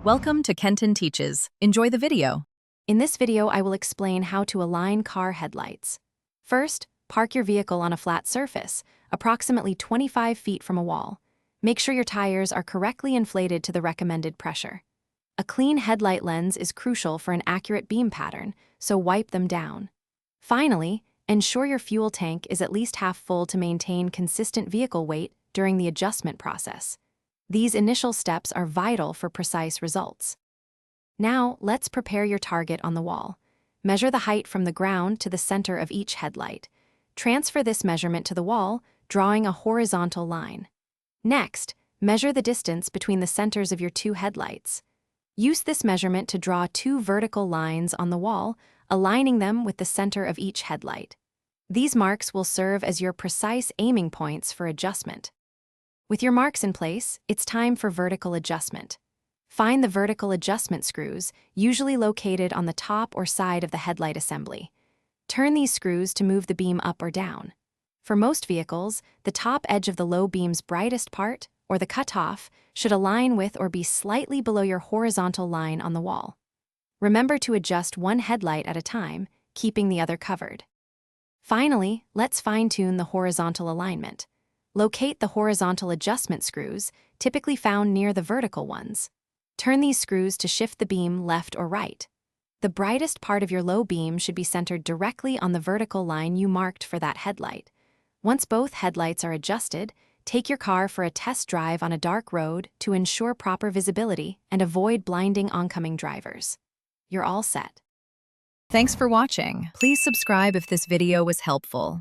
Welcome to Kenton Teaches. Enjoy the video. In this video, I will explain how to align car headlights. First, park your vehicle on a flat surface, approximately 25 feet from a wall. Make sure your tires are correctly inflated to the recommended pressure. A clean headlight lens is crucial for an accurate beam pattern, so wipe them down. Finally, ensure your fuel tank is at least half full to maintain consistent vehicle weight during the adjustment process. These initial steps are vital for precise results. Now, let's prepare your target on the wall. Measure the height from the ground to the center of each headlight. Transfer this measurement to the wall, drawing a horizontal line. Next, measure the distance between the centers of your two headlights. Use this measurement to draw two vertical lines on the wall, aligning them with the center of each headlight. These marks will serve as your precise aiming points for adjustment. With your marks in place, it's time for vertical adjustment. Find the vertical adjustment screws, usually located on the top or side of the headlight assembly. Turn these screws to move the beam up or down. For most vehicles, the top edge of the low beam's brightest part, or the cutoff, should align with or be slightly below your horizontal line on the wall. Remember to adjust one headlight at a time, keeping the other covered. Finally, let's fine-tune the horizontal alignment. Locate the horizontal adjustment screws, typically found near the vertical ones. Turn these screws to shift the beam left or right. The brightest part of your low beam should be centered directly on the vertical line you marked for that headlight. Once both headlights are adjusted, take your car for a test drive on a dark road to ensure proper visibility and avoid blinding oncoming drivers. You're all set. Thanks for watching. Please subscribe if this video was helpful.